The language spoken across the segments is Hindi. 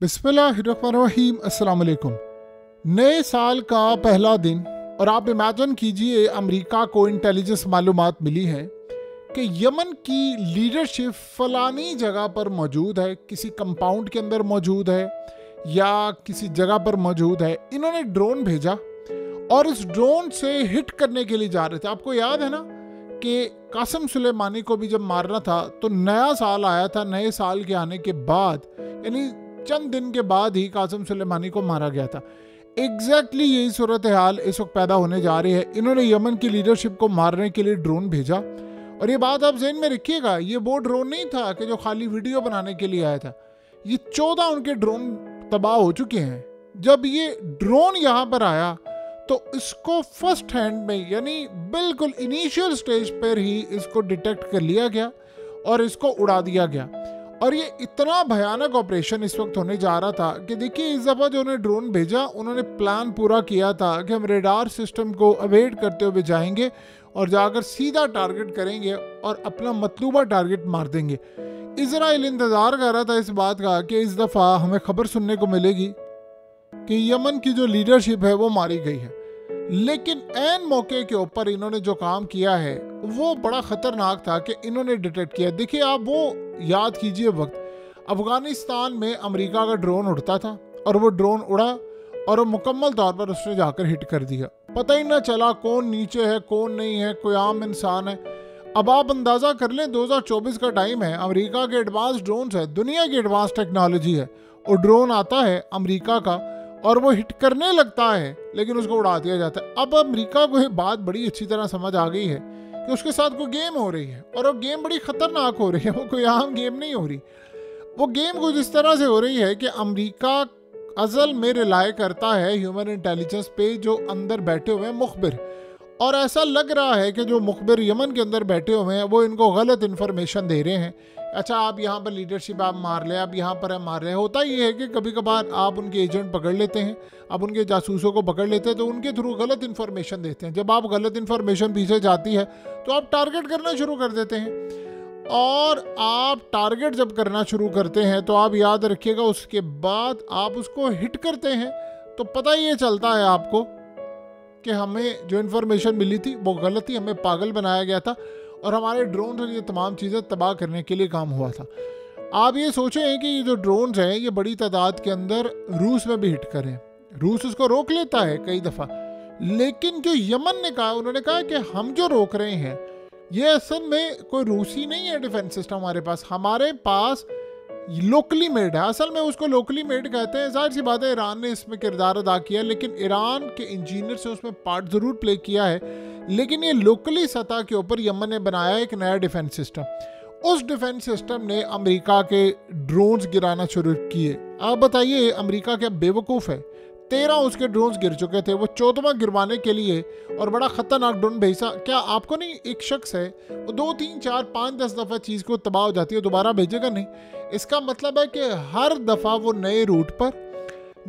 बिस्मिल्लाहिर्रहमानिर्रहीम। अस्सलाम वालेकुम। नए साल का पहला दिन और आप इमेजिन कीजिए अमेरिका को इंटेलिजेंस मालूमात मिली है कि यमन की लीडरशिप फलानी जगह पर मौजूद है, किसी कंपाउंड के अंदर मौजूद है या किसी जगह पर मौजूद है। इन्होंने ड्रोन भेजा और इस ड्रोन से हिट करने के लिए जा रहे थे। आपको याद है ना कि कासिम सुलेमानी को भी जब मारना था तो नया साल आया था। नए साल के आने के बाद यानी चंद दिन के बाद ही कासिम सुलेमानी को मारा गया था। एग्जैक्टली यही सूरत हाल इस वक्त पैदा होने जा रही है। इन्होंने यमन की लीडरशिप को मारने के लिए ड्रोन भेजा और ये बात आप ज़हन में रखिएगा, ये वो ड्रोन नहीं था कि जो खाली वीडियो बनाने के लिए आया था। ये 14 उनके ड्रोन तबाह हो चुके हैं। जब ये ड्रोन यहाँ पर आया तो इसको फर्स्ट हैंड में यानी बिल्कुल इनिशियल स्टेज पर ही इसको डिटेक्ट कर लिया गया और इसको उड़ा दिया गया। और ये इतना भयानक ऑपरेशन इस वक्त होने जा रहा था कि देखिए, इस दफ़ा जो उन्होंने ड्रोन भेजा उन्होंने प्लान पूरा किया था कि हम रेडार सिस्टम को अवॉइड करते हुए जाएंगे और जाकर सीधा टारगेट करेंगे और अपना मतलूबा टारगेट मार देंगे। इजराइल इंतज़ार कर रहा था इस बात का कि इस दफ़ा हमें खबर सुनने को मिलेगी कि यमन की जो लीडरशिप है वो मारी गई है। लेकिन ऐन मौके के ऊपर इन्होंने जो काम किया है वो बड़ा ख़तरनाक था कि इन्होंने डिटेक्ट किया। देखिए, आप वो याद कीजिए वक्त अफ़गानिस्तान में अमेरिका का ड्रोन उड़ता था और वो ड्रोन उड़ा और वो मुकम्मल तौर पर उसने जाकर हिट कर दिया। पता ही ना चला कौन नीचे है कौन नहीं है, कोई आम इंसान है। अब आप अंदाज़ा कर लें 2024 का टाइम है, अमेरिका के एडवांस ड्रोन्स है, दुनिया की एडवांस टेक्नोलॉजी है, और ड्रोन आता है अमेरिका का और वो हिट करने लगता है लेकिन उसको उड़ा दिया जाता है। अब अमेरिका को ये बात बड़ी अच्छी तरह समझ आ गई है कि उसके साथ कोई गेम हो रही है और वो गेम बड़ी ख़तरनाक हो रही है। वो कोई आम गेम नहीं हो रही। वो गेम कुछ इस तरह से हो रही है कि अमेरिका असल में रिलाय करता है ह्यूमन इंटेलिजेंस पे जो अंदर बैठे हुए हैं मुखबिर, और ऐसा लग रहा है कि जो मुखबिर यमन के अंदर बैठे हुए हैं वो इनको गलत इन्फॉर्मेशन दे रहे हैं। अच्छा, आप यहाँ पर लीडरशिप आप मार ले, आप यहाँ पर है मार रहे हैं। होता ये है कि कभी कभार आप उनके एजेंट पकड़ लेते हैं, आप उनके जासूसों को पकड़ लेते हैं तो उनके थ्रू गलत इन्फॉर्मेशन देते हैं। जब आप गलत इन्फॉर्मेशन पीछे जाती है तो आप टारगेट करना शुरू कर देते हैं, और आप टारगेट जब करना शुरू करते हैं तो आप याद रखिएगा उसके बाद आप उसको हिट करते हैं तो पता ये चलता है आपको कि हमें जो इन्फॉर्मेशन मिली थी वो गलत थी, हमें पागल बनाया गया था और हमारे ड्रोन और ये तमाम चीज़ें तबाह करने के लिए काम हुआ था। आप ये सोचें कि ये जो ड्रोन्स हैं ये बड़ी तादाद के अंदर रूस में भी हिट करें। रूस उसको रोक लेता है कई दफ़ा, लेकिन जो यमन ने कहा, उन्होंने कहा कि हम जो रोक रहे हैं ये असल में कोई रूसी नहीं है डिफेंस सिस्टम हमारे पास लोकली मेड है। असल में उसको लोकली मेड कहते हैं। जाहिर सी बात है ईरान ने इसमें किरदार अदा किया, लेकिन ईरान के इंजीनियर से उसमें पार्ट ज़रूर प्ले किया है, लेकिन ये लोकली सतह के ऊपर यमन ने बनाया एक नया डिफेंस सिस्टम। उस डिफेंस सिस्टम ने अमेरिका के ड्रोन्स गिराना शुरू किए। आप बताइए, अमेरिका क्या बेवकूफ़ है? 13 उसके ड्रोन्स गिर चुके थे, वो 14वां गिरवाने के लिए और बड़ा ख़तरनाक ड्रोन भेजा। क्या आपको नहीं, एक शख्स है वो 2 3 4 5 10 दफ़ा चीज़ को तबाह हो जाती है, दोबारा भेजेगा नहीं। इसका मतलब है कि हर दफ़ा वो नए रूट पर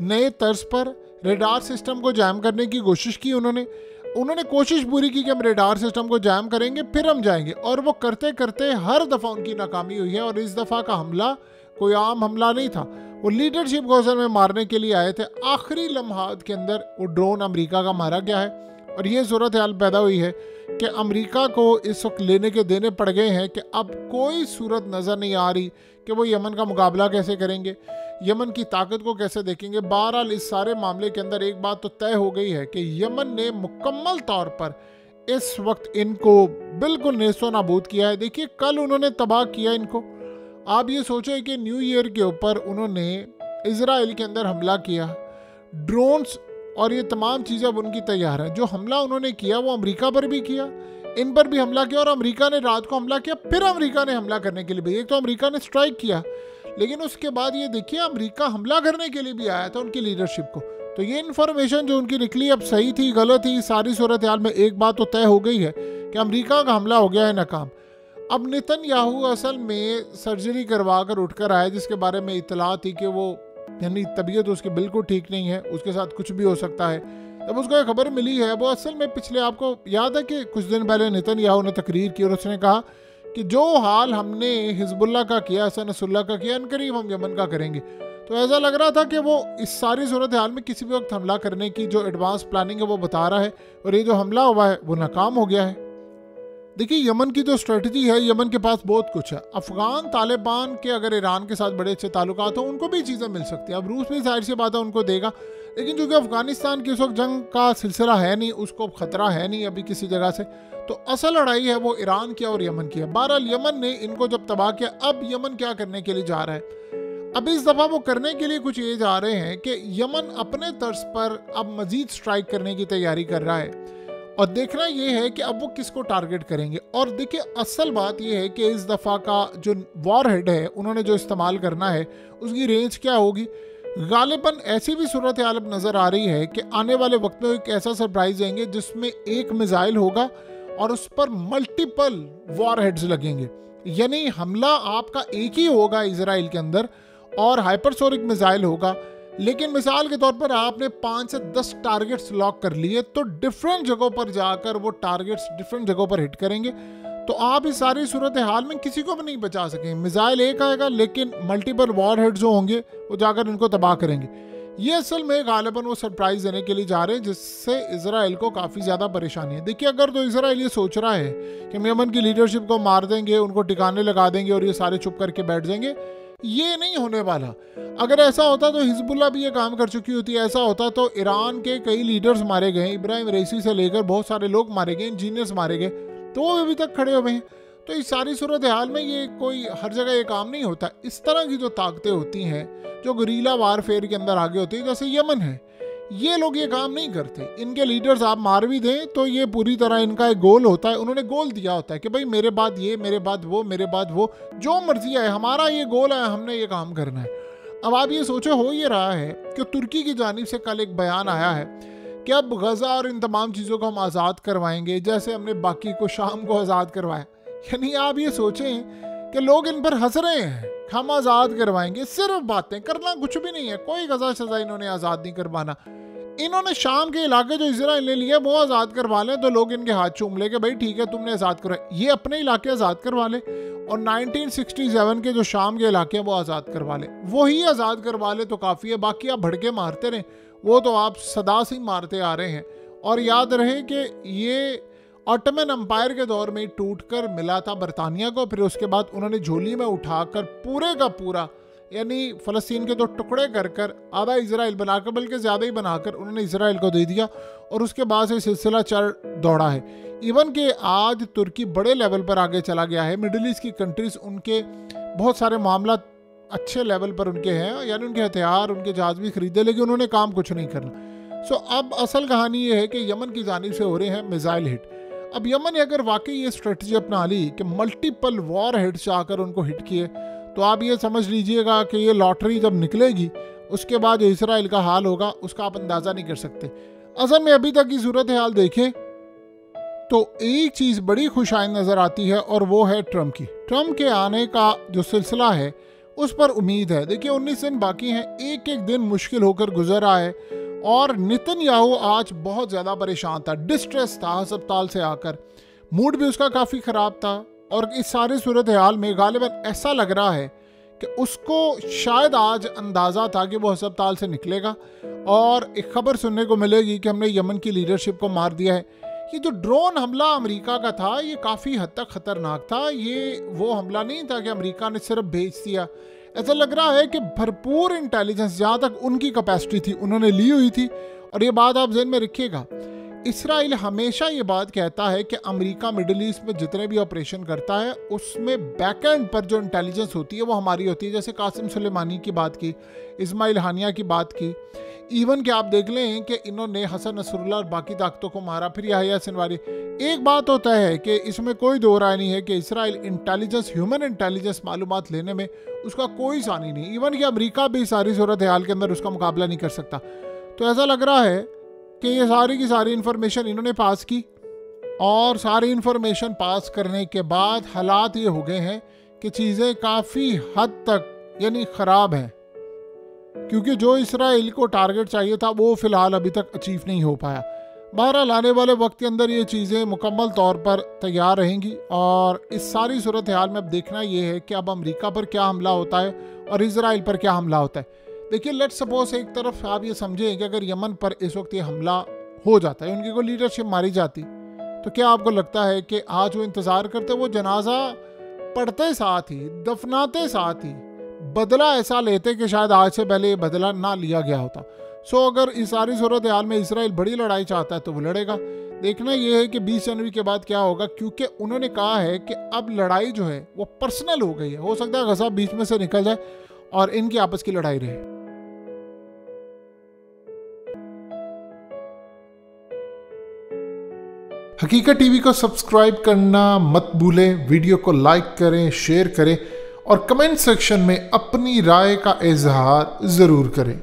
नए तर्ज पर रेडार सिस्टम को जैम करने की कोशिश की। उन्होंने कोशिश पूरी की कि हम रेडार सिस्टम को जैम करेंगे फिर हम जाएंगे, और वो करते करते हर दफ़ा उनकी नाकामी हुई है। और इस दफ़ा का हमला कोई आम हमला नहीं था, वो लीडरशिप को असल में मारने के लिए आए थे। आखिरी लम्हात के अंदर वो ड्रोन अमेरिका का मारा गया है और ये सूरत हाल पैदा हुई है कि अमेरिका को इस वक्त लेने के देने पड़ गए हैं कि अब कोई सूरत नज़र नहीं आ रही कि वो यमन का मुकाबला कैसे करेंगे, यमन की ताकत को कैसे देखेंगे। बहरहाल इस सारे मामले के अंदर एक बात तो तय हो गई है कि यमन ने मुकम्मल तौर पर इस वक्त इनको बिल्कुल नेस्तो नाबूद किया है। देखिए, कल उन्होंने तबाह किया इनको। आप ये सोचें कि न्यू ईयर के ऊपर उन्होंने इजराइल के अंदर हमला किया, ड्रोन्स और ये तमाम चीज़ें अब उनकी तैयार हैं। जो हमला उन्होंने किया वो अमेरिका पर भी किया, इन पर भी हमला किया, और अमेरिका ने रात को हमला किया, फिर अमेरिका ने हमला करने के लिए भी। एक तो अमेरिका ने स्ट्राइक किया, लेकिन उसके बाद ये देखिए अमेरिका हमला करने के लिए भी आया था उनकी लीडरशिप को। तो ये इन्फॉर्मेशन जो उनकी निकली अब सही थी गलत थी, सारी सूरत हाल में एक बात तो तय हो गई है कि अमेरिका का हमला हो गया है नाकाम। अब नेतन्याहू असल में सर्जरी करवा कर उठकर आया, जिसके बारे में इतला थी कि वो यानी तबीयत उसकी बिल्कुल ठीक नहीं है, उसके साथ कुछ भी हो सकता है। जब उसको एक खबर मिली है, वो असल में पिछले, आपको याद है कि कुछ दिन पहले नेतन्याहू ने तकरीर की और उसने कहा कि जो हाल हमने हिजबुल्लाह का किया, हसन नसरुल्लाह का किया, अनकरीब हम यमन का करेंगे। तो ऐसा लग रहा था कि वो इस सारी सूरत हाल में किसी भी वक्त हमला करने की जो एडवांस प्लानिंग है वो बता रहा है, और ये जो हमला हुआ है वो नाकाम हो गया है। देखिए, यमन की जो स्ट्रेटजी है, यमन के पास बहुत कुछ है। अफगान तालिबान के अगर ईरान के साथ बड़े अच्छे ताल्लुकात हो, उनको भी चीज़ें मिल सकती हैं। अब रूस भी जाहिर सी बात है उनको देगा, लेकिन चूँकि अफगानिस्तान की उस वक्त जंग का सिलसिला है नहीं, उसको खतरा है नहीं अभी किसी जगह से, तो असल लड़ाई है वो ईरान की और यमन की है। बहरहाल यमन ने इनको जब तबाह किया, अब यमन क्या करने के लिए जा रहा है? अब इस दफ़ा वो करने के लिए कुछ ये जा रहे हैं कि यमन अपने तर्ज पर अब मज़ीद स्ट्राइक करने की तैयारी कर रहा है, और देखना ये है कि अब वो किसको टारगेट करेंगे। और देखिए, असल बात ये है कि इस दफ़ा का जो वॉर हेड है उन्होंने जो इस्तेमाल करना है उसकी रेंज क्या होगी। गालिबन ऐसी भी सूरत हाल नज़र आ रही है कि आने वाले वक्त में एक ऐसा सरप्राइज देंगे जिसमें एक मिसाइल होगा और उस पर मल्टीपल वॉर हेड्स लगेंगे, यानी हमला आपका एक ही होगा इजराइल के अंदर और हाइपरसोनिक मिसाइल होगा। लेकिन मिसाल के तौर पर आपने 5 से 10 टारगेट्स लॉक कर लिए, तो डिफरेंट जगहों पर जाकर वो टारगेट्स डिफरेंट जगहों पर हिट करेंगे, तो आप इस सारी सूरत हाल में किसी को भी नहीं बचा सकेंगे। मिसाइल एक आएगा लेकिन मल्टीपल वॉर हेड्स जो होंगे वो जाकर इनको तबाह करेंगे। ये असल में गालिबन वो सरप्राइज देने के लिए जा रहे हैं जिससे इजराइल को काफ़ी ज़्यादा परेशानी है। देखिए, अगर तो इजराइल ये सोच रहा है कि हम यमन की लीडरशिप को मार देंगे, उनको ठिकाने लगा देंगे और ये सारे चुप करके बैठ जाएंगे, ये नहीं होने वाला। अगर ऐसा होता तो हिजबुल्लाह भी ये काम कर चुकी होती। ऐसा होता तो ईरान के कई लीडर्स मारे गए, इब्राहिम रईसी से लेकर बहुत सारे लोग मारे गए, इंजीनियर्स मारे गए, तो वो अभी तक खड़े हुए हैं। तो इस सारी सूरत हाल में ये कोई हर जगह ये काम नहीं होता। इस तरह की जो ताकतें होती हैं जो गुरीला वारफेयर के अंदर आगे होती है, जैसे यमन है, ये लोग ये काम नहीं करते। इनके लीडर्स आप मार भी दें तो ये पूरी तरह इनका एक गोल होता है, उन्होंने गोल दिया होता है कि भाई मेरे बाद ये, मेरे बाद वो, मेरे बाद वो, जो मर्जी है, हमारा ये गोल है, हमने ये काम करना है। अब आप ये सोचो, हो ये रहा है कि तुर्की की जानिब से कल एक बयान आया है कि अब गज़ा और इन तमाम चीज़ों को हम आज़ाद करवाएंगे, जैसे हमने बाकी को शाम को आज़ाद करवाया। यानी आप ये सोचें कि लोग इन पर हंस रहे हैं, हम आज़ाद करवाएंगे, सिर्फ बातें करना, कुछ भी नहीं है। कोई गज़ा शज़ा इन्होंने आज़ाद नहीं करवाना। इन्होंने शाम के इलाके जो इजराइल ने लिए वो आज़ाद करवा लें तो लोग इनके हाथ चूम ले कि भाई ठीक है तुमने आज़ाद करवाए, ये अपने इलाके आज़ाद करवा ले, और 1967 के जो शाम के इलाके हैं वो आज़ाद करवा ले, वही आज़ाद करवा ले तो काफ़ी है। बाकी आप भड़के मारते रहें, वो तो आप सदा से ही मारते आ रहे हैं। और याद रहे कि ये ऑटोमन एम्पायर के दौर में टूट कर मिला था बरतानिया को, फिर उसके बाद उन्होंने झोली में उठाकर पूरे का पूरा, यानी फ़लस्तीन के 2 टुकड़े कर कर आधा इजराइल बनाकर, बल्कि ज़्यादा ही बनाकर उन्होंने इजराइल को दे दिया, और उसके बाद से सिलसिला चल दौड़ा है। इवन कि आज तुर्की बड़े लेवल पर आगे चला गया है। मिडिल ईस्ट की कंट्रीज़ उनके बहुत सारे मामला अच्छे लेवल पर उनके हैं, यानी उनके हथियार, उनके जहाज़ भी खरीदे, लेकिन उन्होंने काम कुछ नहीं करना। सो अब असल कहानी ये है कि यमन की जानिब से हो रहे हैं मिसाइल हिट। अब यमन ने अगर वाकई ये स्ट्रेटजी अपना ली कि मल्टीपल वॉर हेड्स जाकर उनको हिट किए, तो आप ये समझ लीजिएगा कि ये लॉटरी जब निकलेगी उसके बाद जो इसराइल का हाल होगा उसका आप अंदाज़ा नहीं कर सकते। असल में अभी तक की सूरत हाल देखें तो एक चीज़ बड़ी खुशाइन नज़र आती है, और वो है ट्रम्प की। ट्रम्प के आने का जो सिलसिला है उस पर उम्मीद है। देखिए, 19 दिन बाकी हैं, एक एक दिन मुश्किल होकर गुजर रहा है, और नेतन्याहू आज बहुत ज़्यादा परेशान था, डिस्ट्रेस था अस्पताल से आकर, मूड भी उसका काफ़ी ख़राब था। और इस सारी सूरत हाल में गालिबन ऐसा लग रहा है कि उसको शायद आज अंदाज़ा था कि वो अस्पताल से निकलेगा और एक खबर सुनने को मिलेगी कि हमने यमन की लीडरशिप को मार दिया है। ये जो ड्रोन हमला अमेरिका का था ये काफ़ी हद तक ख़तरनाक था। ये वो हमला नहीं था कि अमेरिका ने सिर्फ भेज दिया। ऐसा लग रहा है कि भरपूर इंटेलिजेंस जहाँ तक उनकी कैपेसिटी थी उन्होंने ली हुई थी। और ये बात आप ज़हन में रखिएगा, इसराइल हमेशा ये बात कहता है कि अमेरिका मिडिल ईस्ट में जितने भी ऑपरेशन करता है उसमें बैकएंड पर जो इंटेलिजेंस होती है वो हमारी होती है। जैसे कासिम सुलेमानी की बात की, इस्माइल हानिया की बात की, इवन कि आप देख लें कि इन्होंने हसन नसरुल्लाह और बाकी ताकतों को मारा, फिर याहिया सिनवारी। एक बात होता है कि इसमें कोई दो राय नहीं है कि इसराइल इंटेलिजेंस, ह्यूमन इंटेलिजेंस मालूमात लेने में उसका कोई सानी नहीं। इवन कि अमेरिका भी सारी सूरत हाल के अंदर उसका मुकाबला नहीं कर सकता। तो ऐसा लग रहा है कि ये सारी की सारी इन्फॉर्मेशन इन्होंने पास की, और सारी इन्फॉर्मेशन पास करने के बाद हालात ये हो गए हैं कि चीज़ें काफ़ी हद तक यानी ख़राब हैं, क्योंकि जो इसराइल को टारगेट चाहिए था वो फ़िलहाल अभी तक अचीव नहीं हो पाया। बहरहाल आने वाले वक्त के अंदर ये चीज़ें मुकम्मल तौर पर तैयार रहेंगी, और इस सारी सूरत हाल में अब देखना ये है कि अब अमेरिका पर क्या हमला होता है और इसराइल पर क्या हमला होता है। देखिए लेट्स सपोज एक तरफ आप ये समझें कि अगर यमन पर इस वक्त ये हमला हो जाता है, उनकी कोई लीडरशिप मारी जाती, तो क्या आपको लगता है कि आज वो इंतज़ार करते, वो जनाजा पढ़ते साथ ही, दफनाते साथ ही बदला ऐसा लेते कि शायद आज से पहले ये बदला ना लिया गया होता। सो अगर इस सारी सूरत हाल में इसराइल बड़ी लड़ाई चाहता है तो वो लड़ेगा। देखना ये है कि 20 जनवरी के बाद क्या होगा, क्योंकि उन्होंने कहा है कि अब लड़ाई जो है वो पर्सनल हो गई है। हो सकता है गज़ा बीच में से निकल जाए और इनकी आपस की लड़ाई रहे। हकीकत टीवी को सब्सक्राइब करना मत भूलें, वीडियो को लाइक करें, शेयर करें और कमेंट सेक्शन में अपनी राय का इजहार ज़रूर करें।